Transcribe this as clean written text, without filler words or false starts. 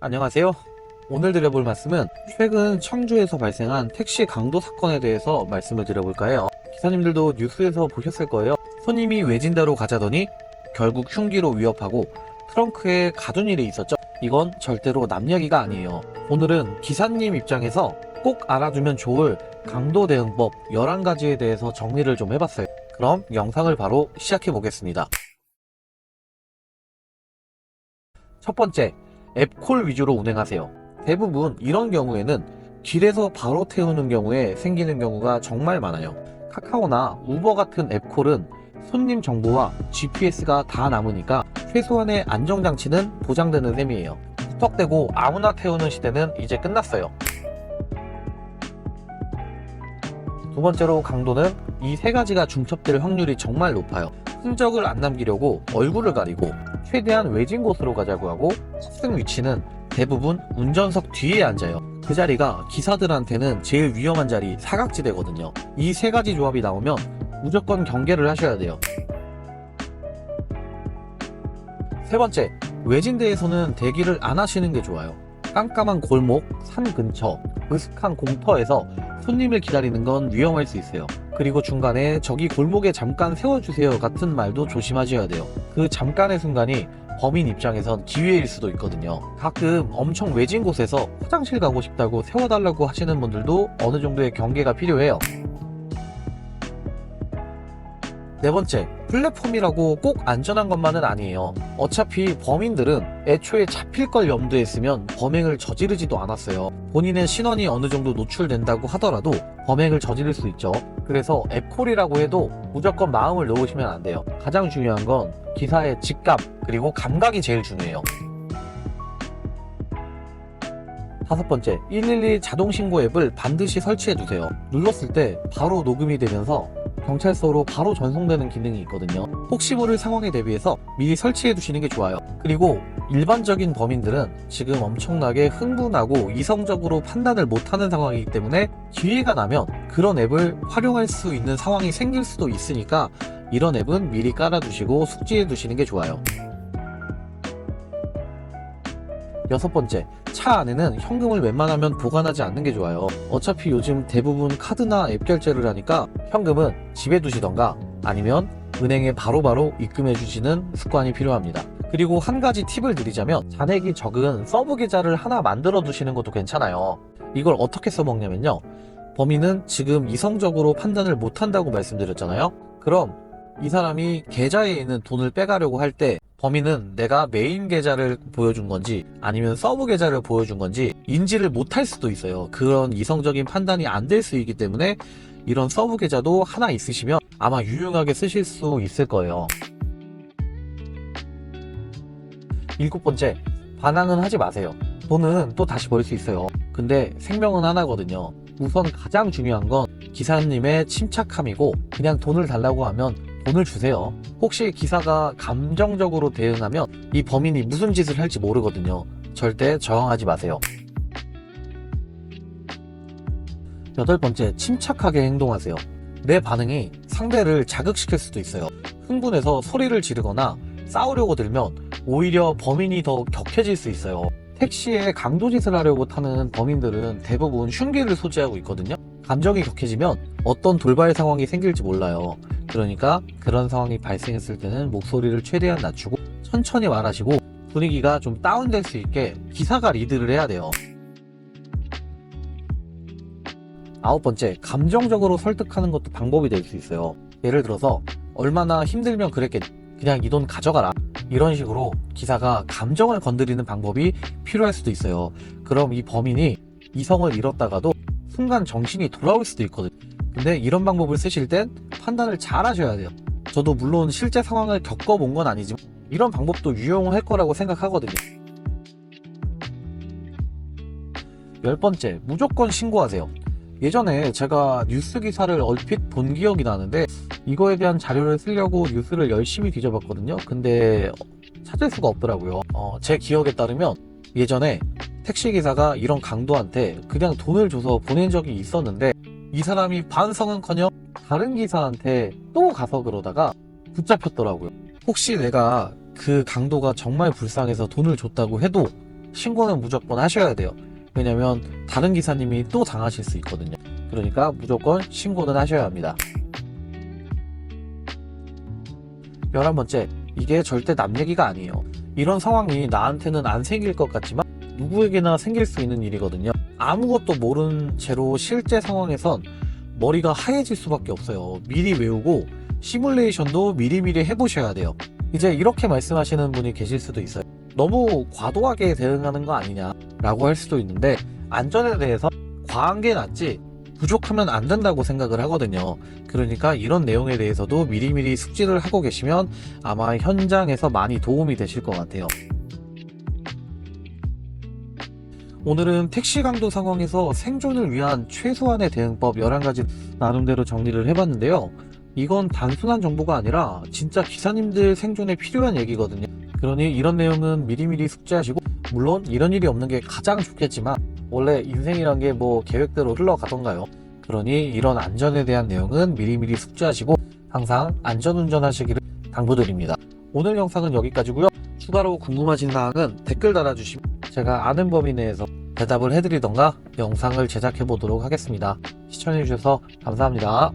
안녕하세요. 오늘 드려볼 말씀은 최근 청주에서 발생한 택시 강도 사건에 대해서 말씀을 드려볼까 해요. 기사님들도 뉴스에서 보셨을 거예요. 손님이 외진대로 가자더니 결국 흉기로 위협하고 트렁크에 가둔 일이 있었죠. 이건 절대로 남 이야기가 아니에요. 오늘은 기사님 입장에서 꼭 알아두면 좋을 강도 대응법 11가지에 대해서 정리를 좀 해봤어요. 그럼 영상을 바로 시작해 보겠습니다. 첫 번째, 앱콜 위주로 운행하세요. 대부분 이런 경우에는 길에서 바로 태우는 경우에 생기는 경우가 정말 많아요. 카카오나 우버 같은 앱콜은 손님 정보와 GPS가 다 남으니까 최소한의 안정장치는 보장되는 셈이에요. 무턱대고 아무나 태우는 시대는 이제 끝났어요. 두 번째로 강도는 이 세 가지가 중첩될 확률이 정말 높아요. 흔적을 안 남기려고 얼굴을 가리고 최대한 외진 곳으로 가자고 하고 탑승 위치는 대부분 운전석 뒤에 앉아요. 그 자리가 기사들한테는 제일 위험한 자리 사각지대거든요. 이 세 가지 조합이 나오면 무조건 경계를 하셔야 돼요. 세 번째, 외진대에서는 대기를 안 하시는 게 좋아요. 깜깜한 골목, 산 근처, 으슥한 공터에서 손님을 기다리는 건 위험할 수 있어요. 그리고 중간에 저기 골목에 잠깐 세워주세요 같은 말도 조심하셔야 돼요. 그 잠깐의 순간이 범인 입장에선 기회일 수도 있거든요. 가끔 엄청 외진 곳에서 화장실 가고 싶다고 세워달라고 하시는 분들도 어느 정도의 경계가 필요해요. 네 번째, 플랫폼이라고 꼭 안전한 것만은 아니에요. 어차피 범인들은 애초에 잡힐 걸 염두에 했으면 범행을 저지르지도 않았어요. 본인의 신원이 어느 정도 노출된다고 하더라도 범행을 저지를 수 있죠. 그래서 앱콜이라고 해도 무조건 마음을 놓으시면 안 돼요. 가장 중요한 건 기사의 직감 그리고 감각이 제일 중요해요. 다섯 번째, 112 자동신고 앱을 반드시 설치해두세요. 눌렀을 때 바로 녹음이 되면서 경찰서로 바로 전송되는 기능이 있거든요. 혹시 모를 상황에 대비해서 미리 설치해 두시는 게 좋아요. 그리고 일반적인 범인들은 지금 엄청나게 흥분하고 이성적으로 판단을 못하는 상황이기 때문에 기회가 나면 그런 앱을 활용할 수 있는 상황이 생길 수도 있으니까 이런 앱은 미리 깔아두시고 숙지해 두시는 게 좋아요. 여섯 번째, 차 안에는 현금을 웬만하면 보관하지 않는 게 좋아요. 어차피 요즘 대부분 카드나 앱 결제를 하니까 현금은 집에 두시던가 아니면 은행에 바로바로 입금해 주시는 습관이 필요합니다. 그리고 한 가지 팁을 드리자면 잔액이 적은 서브 계좌를 하나 만들어 두시는 것도 괜찮아요. 이걸 어떻게 써먹냐면요, 범인은 지금 이성적으로 판단을 못한다고 말씀드렸잖아요. 그럼 이 사람이 계좌에 있는 돈을 빼가려고 할 때 범인은 내가 메인 계좌를 보여준 건지 아니면 서브 계좌를 보여준 건지 인지를 못할 수도 있어요. 그런 이성적인 판단이 안 될 수 있기 때문에 이런 서브 계좌도 하나 있으시면 아마 유용하게 쓰실 수 있을 거예요. 일곱 번째, 반항은 하지 마세요. 돈은 또 다시 벌 수 있어요. 근데 생명은 하나거든요. 우선 가장 중요한 건 기사님의 침착함이고 그냥 돈을 달라고 하면 돈을 주세요. 혹시 기사가 감정적으로 대응하면 이 범인이 무슨 짓을 할지 모르거든요. 절대 저항하지 마세요. 여덟 번째, 침착하게 행동하세요. 내 반응이 상대를 자극시킬 수도 있어요. 흥분해서 소리를 지르거나 싸우려고 들면 오히려 범인이 더 격해질 수 있어요. 택시에 강도짓을 하려고 타는 범인들은 대부분 흉기를 소지하고 있거든요. 감정이 격해지면 어떤 돌발 상황이 생길지 몰라요. 그러니까 그런 상황이 발생했을 때는 목소리를 최대한 낮추고 천천히 말하시고 분위기가 좀 다운될 수 있게 기사가 리드를 해야 돼요. 아홉 번째, 감정적으로 설득하는 것도 방법이 될 수 있어요. 예를 들어서 얼마나 힘들면 그랬겠니? 그냥 이 돈 가져가라. 이런 식으로 기사가 감정을 건드리는 방법이 필요할 수도 있어요. 그럼 이 범인이 이성을 잃었다가도 순간 정신이 돌아올 수도 있거든요. 근데 이런 방법을 쓰실 땐 판단을 잘 하셔야 돼요. 저도 물론 실제 상황을 겪어본 건 아니지만 이런 방법도 유용할 거라고 생각하거든요. 열 번째, 무조건 신고하세요. 예전에 제가 뉴스 기사를 얼핏 본 기억이 나는데 이거에 대한 자료를 쓰려고 뉴스를 열심히 뒤져봤거든요. 근데 찾을 수가 없더라고요. 제 기억에 따르면 예전에 택시기사가 이런 강도한테 그냥 돈을 줘서 보낸 적이 있었는데 이 사람이 반성은커녕 다른 기사한테 또 가서 그러다가 붙잡혔더라고요. 혹시 내가 그 강도가 정말 불쌍해서 돈을 줬다고 해도 신고는 무조건 하셔야 돼요. 왜냐면 다른 기사님이 또 당하실 수 있거든요. 그러니까 무조건 신고는 하셔야 합니다. 11번째, 이게 절대 남 얘기가 아니에요. 이런 상황이 나한테는 안 생길 것 같지만 누구에게나 생길 수 있는 일이거든요. 아무것도 모른 채로 실제 상황에선 머리가 하얘질 수밖에 없어요. 미리 외우고 시뮬레이션도 미리미리 해보셔야 돼요. 이제 이렇게 말씀하시는 분이 계실 수도 있어요. 너무 과도하게 대응하는 거 아니냐 라고 할 수도 있는데, 안전에 대해서 과한 게 낫지 부족하면 안 된다고 생각을 하거든요. 그러니까 이런 내용에 대해서도 미리미리 숙지를 하고 계시면 아마 현장에서 많이 도움이 되실 것 같아요. 오늘은 택시 강도 상황에서 생존을 위한 최소한의 대응법 11가지 나름대로 정리를 해봤는데요. 이건 단순한 정보가 아니라 진짜 기사님들 생존에 필요한 얘기거든요. 그러니 이런 내용은 미리미리 숙지하시고, 물론 이런 일이 없는 게 가장 좋겠지만 원래 인생이란 게 뭐 계획대로 흘러가던가요. 그러니 이런 안전에 대한 내용은 미리미리 숙지하시고 항상 안전운전 하시기를 당부드립니다. 오늘 영상은 여기까지고요. 추가로 궁금하신 사항은 댓글 달아주시면 제가 아는 범위 내에서 대답을 해드리던가 영상을 제작해 보도록 하겠습니다. 시청해주셔서 감사합니다.